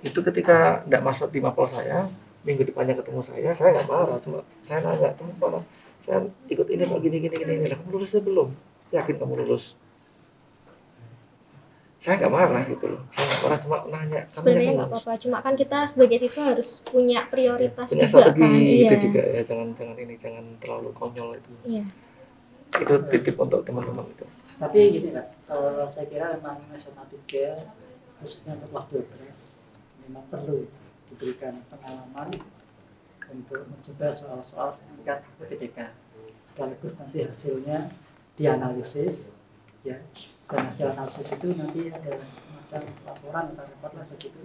Speaker 3: Itu ketika hendak masuk di mapel saya, minggu depannya ketemu saya nggak marah, cuma saya nanya, kamu mana? Saya ikut ini Pak, gini. Kamu lulusnya belum? Yakin kamu lulus? Saya nggak marah gitu loh, saya nggak marah, cuma nanya.
Speaker 1: Sebenarnya nggak apa-apa, cuma kan kita sebagai siswa harus punya prioritas
Speaker 3: punya
Speaker 1: juga
Speaker 3: strategi,
Speaker 1: kan.
Speaker 3: Itu juga ya, jangan terlalu konyol itu. Itu titip untuk teman-teman itu.
Speaker 4: Tapi gini Pak, kalau saya kira memang SMA 3 khususnya untuk kelas 12 memang perlu diberikan pengalaman untuk mencoba soal-soal tingkat UTBK, sekaligus nanti hasilnya dianalisis ya, dan hasil analisis itu nanti ada semacam laporan atau report lah begitu.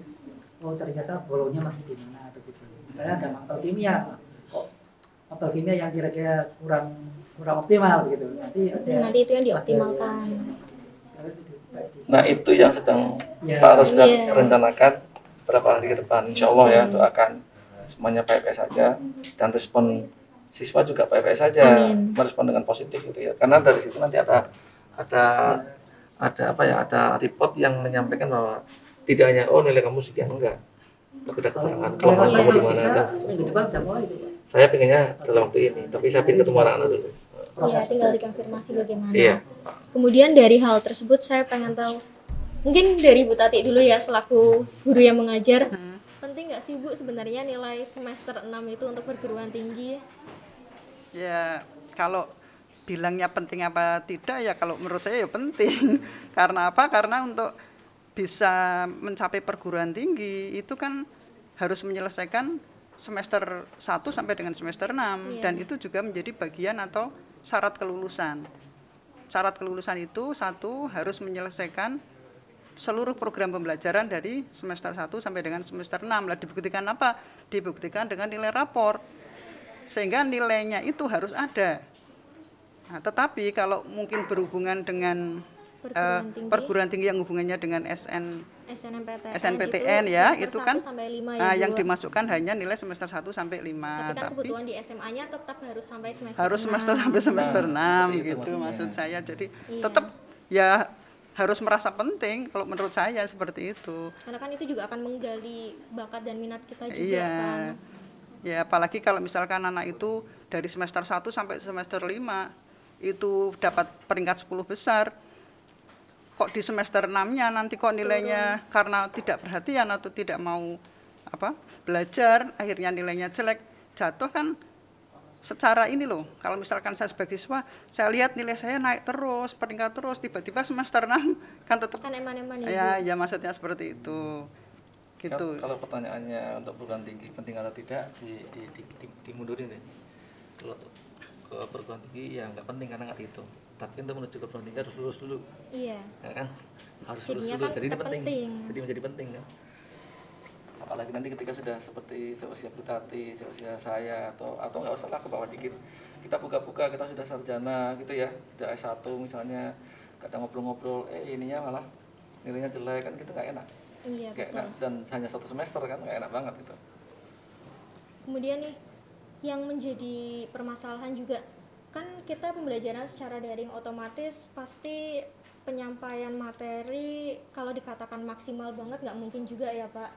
Speaker 4: Oh ternyata bolongnya masih di mana begitu. Misalnya ada mapel kimia, kok mapel kimia yang kira-kira kurang optimal gitu. Nanti
Speaker 1: Nanti itu yang dioptimalkan.
Speaker 3: Nah itu yang sedang
Speaker 4: Ya.
Speaker 3: Pak Rosdak
Speaker 1: Iya.
Speaker 3: rencanakan beberapa hari ke depan. Insya Allah ya, doakan semuanya baik-baik saja dan respon siswa juga baik-baik saja,
Speaker 1: Amin.
Speaker 3: merespon dengan positif gitu ya. Karena dari situ nanti ada apa ya, ada report yang menyampaikan bahwa tidak hanya oh nilai kamu sekian, enggak, tapi ada keterangan kelemahan kamu di mana. Dan
Speaker 4: minggu depan jam mulai itu Pak.
Speaker 3: saya pengennya dalam waktu ini, tapi saya ingin ketemu anak-anak dulu.
Speaker 1: Iya, tinggal dikonfirmasi bagaimana.
Speaker 3: Iya.
Speaker 1: Kemudian dari hal tersebut saya pengen tahu, mungkin dari Bu Tati dulu ya selaku guru yang mengajar, penting nggak sih Bu sebenarnya nilai semester 6 itu untuk perguruan tinggi?
Speaker 2: Ya, kalau bilangnya penting apa tidak ya kalau menurut saya ya penting. Karena apa? Karena untuk bisa mencapai perguruan tinggi itu kan harus menyelesaikan semester 1 sampai dengan semester 6
Speaker 1: Iya.
Speaker 2: dan itu juga menjadi bagian atau syarat kelulusan. Syarat kelulusan itu satu harus menyelesaikan seluruh program pembelajaran dari semester 1 sampai dengan semester 6. Lah dibuktikan apa? Dibuktikan dengan nilai rapor. Sehingga nilainya itu harus ada. Nah, tetapi kalau mungkin berhubungan dengan perguruan tinggi yang hubungannya dengan SNMPTN ya, itu kan
Speaker 1: sampai 5 ya,
Speaker 2: yang
Speaker 1: Bu.
Speaker 2: dimasukkan hanya nilai semester 1 sampai 5.
Speaker 1: Tapi kan kebutuhan di SMA-nya tetap harus sampai semester
Speaker 2: harus
Speaker 1: 6.
Speaker 2: semester sampai semester 6
Speaker 3: seperti itu
Speaker 2: gitu
Speaker 3: maksudnya.
Speaker 2: maksud saya. Jadi
Speaker 1: Iya.
Speaker 2: tetap ya harus merasa penting kalau menurut saya seperti itu.
Speaker 1: Karena kan itu juga akan menggali bakat dan minat kita juga
Speaker 2: Iya.
Speaker 1: kan.
Speaker 2: Ya apalagi kalau misalkan anak itu dari semester 1 sampai semester 5 itu dapat peringkat 10 besar. Kok di semester 6-nya nanti kok nilainya karena tidak perhatian atau tidak mau belajar, akhirnya nilainya jelek, jatuh kan secara ini loh. Kalau misalkan saya sebagai siswa, saya lihat nilai saya naik terus, peringkat terus, tiba-tiba semester 6 kan tetap
Speaker 1: Kan eman-eman
Speaker 2: ya, ya maksudnya seperti itu. Gitu.
Speaker 3: Kalau pertanyaannya untuk perguruan tinggi penting atau tidak, dimundurin deh. Kalau untuk ke perguruan tinggi ya nggak penting karena nggak dihitung. Tapi untuk menuju ke perguruan tinggi harus lulus dulu,
Speaker 1: Iya.
Speaker 3: ya kan? Harus
Speaker 1: Jadinya
Speaker 3: lulus dulu.
Speaker 1: kan
Speaker 3: Jadi ini
Speaker 1: tetap
Speaker 3: penting.
Speaker 1: penting.
Speaker 3: Jadi menjadi penting kan. Apalagi nanti ketika sudah seperti seusia Bu Tati, seusia saya atau nggak usah lah ke bawah dikit. Kita buka-buka, kita sudah sarjana gitu ya, sudah S1 misalnya, kadang ngobrol-ngobrol, ininya malah nilainya jelek kan gitu nggak enak.
Speaker 1: Iya,
Speaker 3: Nggak
Speaker 1: betul.
Speaker 3: enak dan hanya 1 semester kan nggak enak banget gitu.
Speaker 1: Kemudian nih yang menjadi permasalahan juga kan kita pembelajaran secara daring, otomatis pasti penyampaian materi kalau dikatakan maksimal banget nggak mungkin juga ya Pak.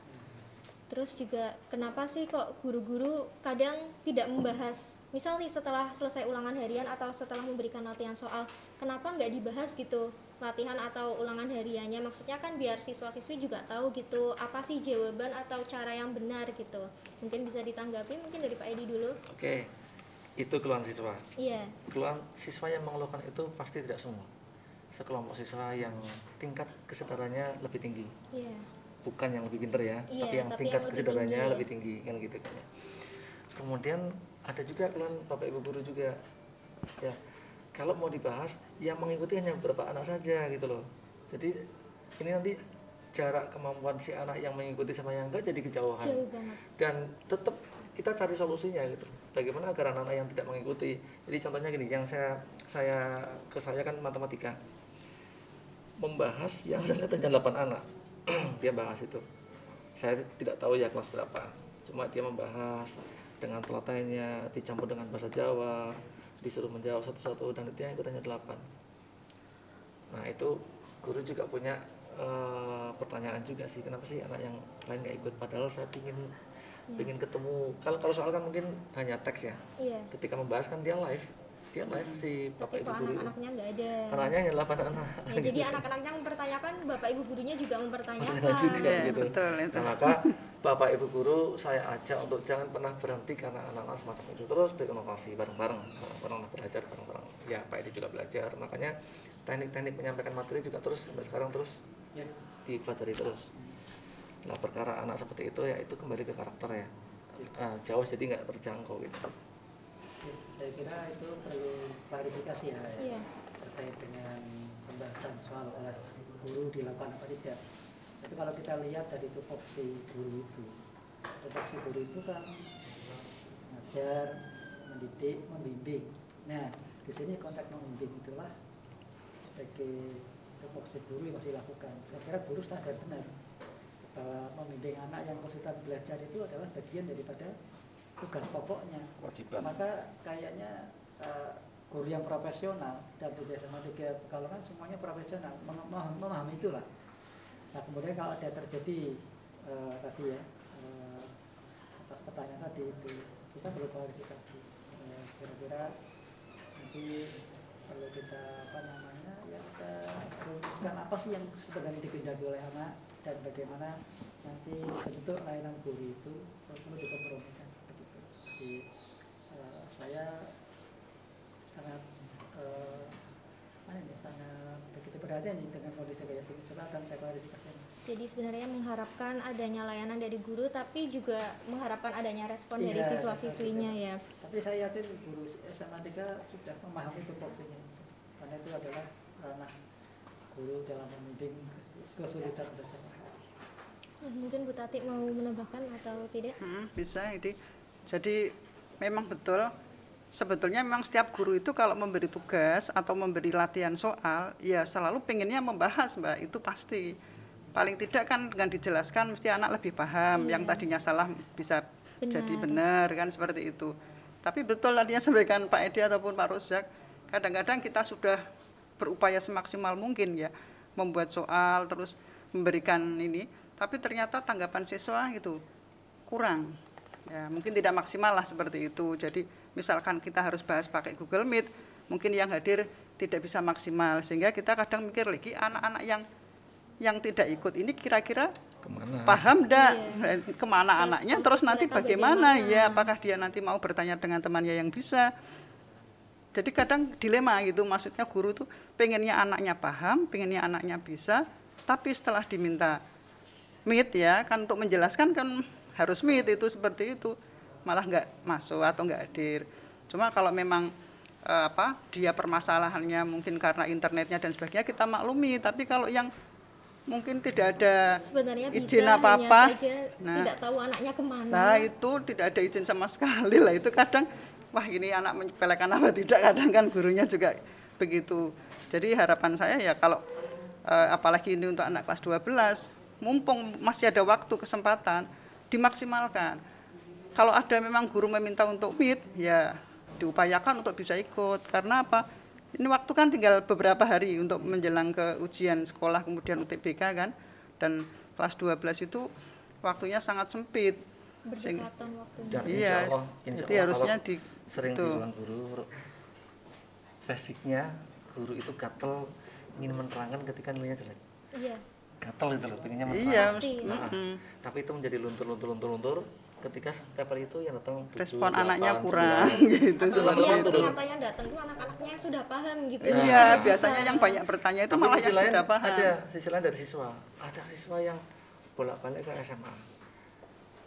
Speaker 1: Terus juga kenapa sih kok guru-guru kadang tidak membahas, misal nih setelah selesai ulangan harian atau setelah memberikan latihan soal, kenapa nggak dibahas gitu latihan atau ulangan hariannya? Maksudnya kan biar siswa-siswi juga tahu gitu apa sih jawaban atau cara yang benar gitu. Mungkin bisa ditanggapi mungkin dari Pak Edi dulu.
Speaker 3: Oke, itu keluhan siswa.
Speaker 1: Iya.
Speaker 3: Keluhan siswa yang mengeluhkan itu pasti tidak semua. Sekelompok siswa yang tingkat kesadarannya lebih tinggi.
Speaker 1: Iya.
Speaker 3: Bukan yang lebih pinter ya,
Speaker 1: Iya,
Speaker 3: tapi yang
Speaker 1: tapi
Speaker 3: tingkat
Speaker 1: yang lebih
Speaker 3: kesadarannya
Speaker 1: tinggi.
Speaker 3: lebih tinggi kan gitu kan ya. Kemudian ada juga keluhan Bapak Ibu guru juga. Ya, kalau mau dibahas yang mengikuti hanya beberapa anak saja gitu loh. Jadi ini nanti jarak kemampuan si anak yang mengikuti sama yang enggak jadi kejauhan.
Speaker 1: Jauh banget.
Speaker 3: Dan tetap kita cari solusinya gitu. Bagaimana agar anak-anak yang tidak mengikuti. Jadi contohnya gini, yang saya kan matematika. Membahas yang saya lihat hanya 8 anak. Dia bahas itu. Saya tidak tahu ya kelas berapa. Cuma dia membahas dengan telatennya, dicampur dengan bahasa Jawa, disuruh menjawab satu-satu dan itu yang ikut hanya 8. Nah, itu guru juga punya pertanyaan juga sih, kenapa sih anak yang lain nggak ikut, padahal saya pingin ketemu. Kalau soal kan mungkin hanya teks ya.
Speaker 1: Iya.
Speaker 3: Ketika membahas kan dia live si
Speaker 1: Tapi
Speaker 3: Bapak Ibu
Speaker 1: kok
Speaker 3: guru.
Speaker 1: anak-anaknya nggak ada.
Speaker 3: Anaknya hanya 8 anak.
Speaker 1: Ya, jadi anak-anaknya mempertanyakan, Bapak Ibu gurunya juga mempertanyakan.
Speaker 3: Pertanyaan juga
Speaker 2: Iya,
Speaker 3: gitu.
Speaker 2: betul itu.
Speaker 3: Nah, maka Bapak Ibu guru saya ajak untuk jangan pernah berhenti karena anak-anak semacam itu, terus berinovasi bareng-bareng, belajar bareng-bareng. Ya, Pak Edi juga belajar. Makanya teknik-teknik menyampaikan materi juga terus sampai sekarang terus dipelajari terus. Nah, perkara anak seperti itu ya itu kembali ke karakter ya. Jauh jadi nggak terjangkau gitu.
Speaker 4: Saya kira itu perlu klarifikasi ya
Speaker 1: Iya.
Speaker 4: terkait dengan pembahasan pembahasan soal oleh guru dilakukan apa tidak. Jadi kalau kita lihat dari tupoksi guru itu kan mengajar, mendidik, membimbing. Nah, di sini konteks membimbing itulah sebagai tupoksi guru yang harus dilakukan. Saya kira guru sadar benar bahwa membimbing anak yang kesulitan belajar itu adalah bagian daripada tugas pokoknya.
Speaker 3: Kewajiban.
Speaker 4: Maka kayaknya guru yang profesional dan di SMA 3 Pekalongan semuanya profesional, memahami itulah. Nah kemudian kalau ada terjadi tadi ya atas pertanyaan tadi itu kita perlu klarifikasi. Kira-kira nanti perlu kita kita rumuskan apa sih yang sebenarnya dikehendaki oleh anak dan bagaimana nanti bentuk layanan guru itu perlu dikompromikan begitu. Jadi saya sangat sangat begitu perhatian dengan kondisi kayak gini dan saya klarifikasi.
Speaker 1: Jadi sebenarnya mengharapkan adanya layanan dari guru, tapi juga mengharapkan adanya respon dari siswa-siswinya ya.
Speaker 4: Tapi saya yakin guru SMA 3 sudah memahami tupoksinya, karena itu adalah ranah guru dalam membimbing kesulitan belajar.
Speaker 1: Mungkin Bu Tati mau menambahkan atau tidak?
Speaker 2: Bisa ini. Jadi memang betul. Sebetulnya memang setiap guru itu kalau memberi tugas atau memberi latihan soal, ya selalu pengennya membahas, Mbak, itu pasti. Paling tidak kan dengan dijelaskan mesti anak lebih paham, yang tadinya salah bisa jadi benar kan seperti itu. Tapi betul tadi yang sampaikan Pak Edi ataupun Pak Rozak, kadang-kadang kita sudah berupaya semaksimal mungkin ya membuat soal terus memberikan ini, tapi ternyata tanggapan siswa itu kurang. Ya, mungkin tidak maksimal lah seperti itu. Jadi misalkan kita harus bahas pakai Google Meet, mungkin yang hadir tidak bisa maksimal, sehingga kita kadang mikir lagi anak-anak yang tidak ikut ini kira-kira
Speaker 3: Kemana?
Speaker 2: paham enggak kemana
Speaker 1: Responsif
Speaker 2: anaknya, terus nanti bagaimana
Speaker 1: bagaimana?
Speaker 2: ya, apakah dia nanti mau bertanya dengan temannya yang bisa. Jadi kadang dilema gitu, maksudnya guru tuh pengennya anaknya paham, pengennya anaknya bisa, tapi setelah diminta meet ya kan untuk menjelaskan kan harus meet, itu seperti itu malah nggak masuk atau nggak hadir. Cuma kalau memang dia permasalahannya mungkin karena internetnya dan sebagainya, kita maklumi. Tapi kalau yang mungkin tidak ada
Speaker 1: Sebenarnya
Speaker 2: izin
Speaker 1: bisa
Speaker 2: apa-apa,
Speaker 1: hanya saja tidak tahu anaknya kemana.
Speaker 2: nah itu tidak ada izin sama sekali lah, itu kadang wah ini anak menyepelekan apa tidak, kadang kan gurunya juga begitu. Jadi harapan saya ya kalau apalagi ini untuk anak kelas 12, mumpung masih ada waktu kesempatan dimaksimalkan. Kalau ada memang guru meminta untuk meet ya diupayakan untuk bisa ikut, karena apa? Ini waktu kan tinggal beberapa hari untuk menjelang ke ujian sekolah kemudian UTBK kan, dan kelas 12 itu waktunya sangat sempit.
Speaker 1: Berdekatan waktunya.
Speaker 3: Dan
Speaker 2: Iya, jadi harusnya
Speaker 3: sering diulang guru, basicnya guru itu gatel ingin menerangkan ketika nilainya jelek.
Speaker 1: Iya.
Speaker 3: Gatel itu loh, pengennya
Speaker 2: Iya,
Speaker 1: Pasti.
Speaker 3: tapi itu menjadi luntur ketika setiap hari itu yang datang 7,
Speaker 2: respon
Speaker 3: 8,
Speaker 2: anaknya
Speaker 3: 9.
Speaker 2: kurang gitu
Speaker 1: Apalagi
Speaker 2: seperti
Speaker 1: yang
Speaker 2: itu.
Speaker 1: ternyata yang datang itu anak-anaknya sudah paham gitu.
Speaker 2: Iya,
Speaker 1: Sudah
Speaker 2: biasanya
Speaker 1: bisa.
Speaker 2: yang banyak bertanya itu
Speaker 3: Tapi
Speaker 2: malah
Speaker 3: sisi
Speaker 2: yang
Speaker 3: lain
Speaker 2: sudah paham.
Speaker 3: ada sisi lain dari siswa. Ada siswa yang bolak-balik ke SMA.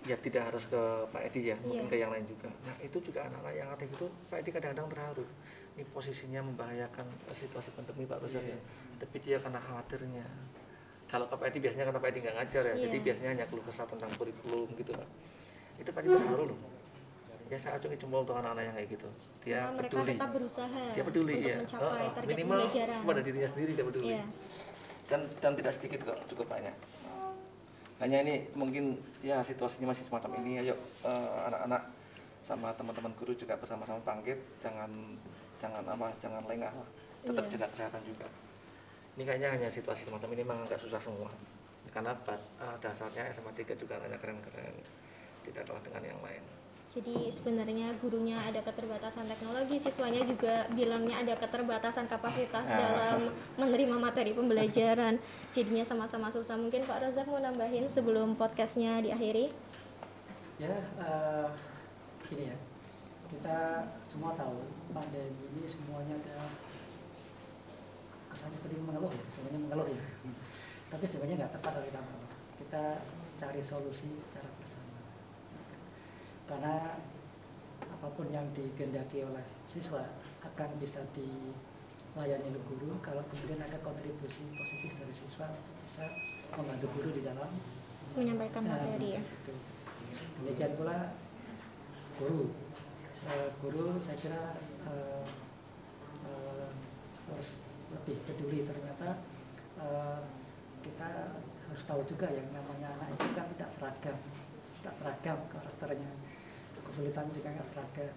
Speaker 3: Ya tidak harus ke Pak Edi ya, mungkin ke yang lain juga. Nah itu juga anak-anak yang aktif itu Pak Edi kadang-kadang terharu. Ini posisinya membahayakan situasi pandemi Pak Rozak ya. Tapi dia karena khawatirnya. Kalau ke Pak Edi biasanya karena Pak Edi nggak ngajar ya, jadi biasanya hanya keluh kesah tentang kurikulum gitu Pak. Itu Pak Edi terharu loh. Ya saya acungi jempol untuk anak-anak yang kayak gitu. Dia
Speaker 1: Karena mereka
Speaker 3: peduli.
Speaker 1: tetap berusaha
Speaker 3: Dia peduli
Speaker 1: untuk
Speaker 3: ya.
Speaker 1: mencapai target
Speaker 3: Minimal
Speaker 1: pembelajaran.
Speaker 3: pada dirinya sendiri dia peduli.
Speaker 1: Iya.
Speaker 3: Dan tidak sedikit kok, cukup banyak. Hanya ini mungkin ya situasinya masih semacam ini. Ayo anak-anak sama teman-teman guru juga bersama-sama bangkit, jangan lengah, tetap jaga kesehatan juga. Ini kayaknya hanya situasi semacam ini memang agak susah semua. Karena dasarnya SMA 3 juga hanya keren-keren, tidak kalah dengan yang lain.
Speaker 1: Jadi sebenarnya gurunya ada keterbatasan teknologi, siswanya juga bilangnya ada keterbatasan kapasitas dalam menerima materi pembelajaran. Jadinya sama-sama susah. Mungkin Pak Rozak mau nambahin sebelum podcastnya diakhiri?
Speaker 4: Ya, gini ya, kita semua tahu pandemi ini semuanya ada kesannya seperti mengeluh ya, semuanya mengeluh ya. Tapi sebenarnya nggak tepat kalau kita mengeluh. Kita cari solusi secara bersama. Karena apapun yang dikehendaki oleh siswa akan bisa melayani guru kalau kemudian ada kontribusi positif dari siswa untuk bisa membantu guru di dalam
Speaker 1: Menyampaikan materi ya.
Speaker 4: gitu. Demikian pula guru. Guru saya kira harus lebih peduli. Ternyata kita harus tahu juga yang namanya anak itu kan tidak seragam karakternya, kesulitan juga nggak seragam.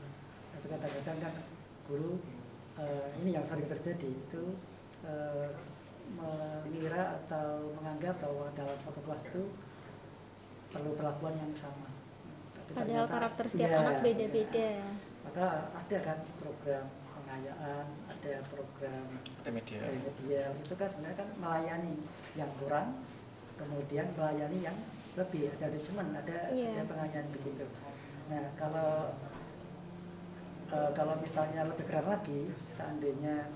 Speaker 4: Tapi kadang-kadang kan guru ini yang sering terjadi itu mengira atau menganggap bahwa dalam satu kelas itu perlu perlakuan yang sama. Tapi
Speaker 1: Padahal
Speaker 4: ternyata,
Speaker 1: karakter setiap
Speaker 4: ya,
Speaker 1: anak beda-beda.
Speaker 4: maka ada kan program pengayaan, ada program remedial, itu kan sebenarnya kan melayani yang kurang, kemudian melayani yang lebih, ada manajemen, ada pengayaan begitu. Nah kalau misalnya lebih keren lagi, seandainya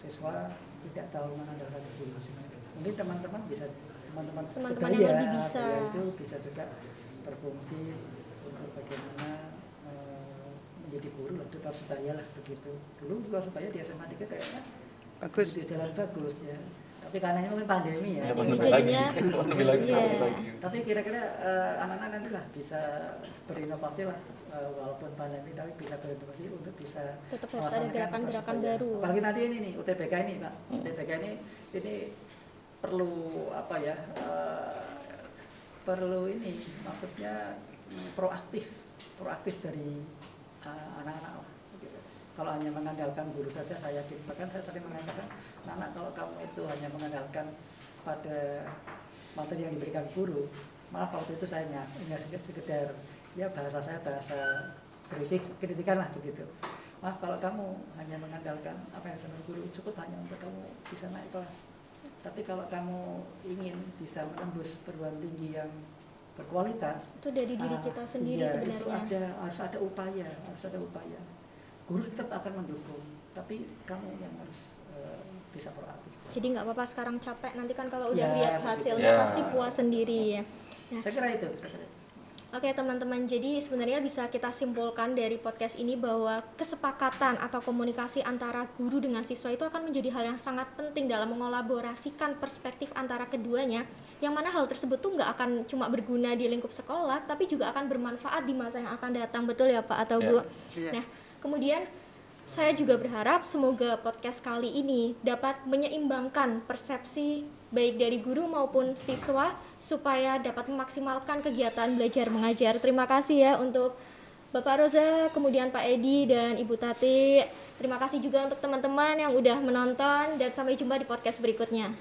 Speaker 4: siswa tidak tahu mengandalkan guru, mungkin teman-teman
Speaker 1: yang lebih bisa
Speaker 4: itu bisa juga berfungsi untuk bagaimana menjadi guru lah, tutor sebaya lah begitu. Dulu tutor sebaya di SMA 3 kayaknya
Speaker 2: Bagus.
Speaker 4: di jalan bagus ya. Tapi karena ini mungkin pandemi ya.
Speaker 1: jadinya
Speaker 4: Tapi kira-kira anak-anak nanti lah bisa berinovasi lah, walaupun pandemi tapi bisa berinovasi untuk bisa
Speaker 1: tetap harus ada gerakan-gerakan baru.
Speaker 4: Apalagi nanti ini nih UTBK ini Pak. UTBK ini perlu apa ya? Perlu ini maksudnya proaktif dari anak-anak lah. Gitu. Kalau hanya mengandalkan guru saja, saya yakin, bahkan saya sering mengatakan, anak kalau kamu itu hanya mengandalkan pada materi yang diberikan guru, maaf waktu itu saya hanya sekedar ya bahasa kritikan lah begitu. Maaf kalau kamu hanya mengandalkan apa yang disampaikan guru, cukup hanya untuk kamu bisa naik kelas. Tapi kalau kamu ingin bisa menembus perguruan tinggi yang berkualitas,
Speaker 1: itu dari diri kita sendiri sebenarnya.
Speaker 4: Itu harus ada upaya. Guru tetap akan mendukung, tapi kamu yang harus bisa proaktif.
Speaker 1: Jadi nggak apa-apa sekarang capek, nanti kan kalau udah lihat hasilnya pasti puas sendiri ya. Nah,
Speaker 4: saya kira itu.
Speaker 1: Oke teman-teman, jadi sebenarnya bisa kita simpulkan dari podcast ini bahwa kesepakatan atau komunikasi antara guru dengan siswa itu akan menjadi hal yang sangat penting dalam mengolaborasikan perspektif antara keduanya, yang mana hal tersebut tuh nggak akan cuma berguna di lingkup sekolah, tapi juga akan bermanfaat di masa yang akan datang, betul ya Pak atau Bu? Nah, kemudian saya juga berharap semoga podcast kali ini dapat menyeimbangkan persepsi baik dari guru maupun siswa supaya dapat memaksimalkan kegiatan belajar mengajar. Terima kasih ya untuk Bapak Roza, kemudian Pak Edi dan Ibu Tati. Terima kasih juga untuk teman-teman yang udah menonton dan sampai jumpa di podcast berikutnya.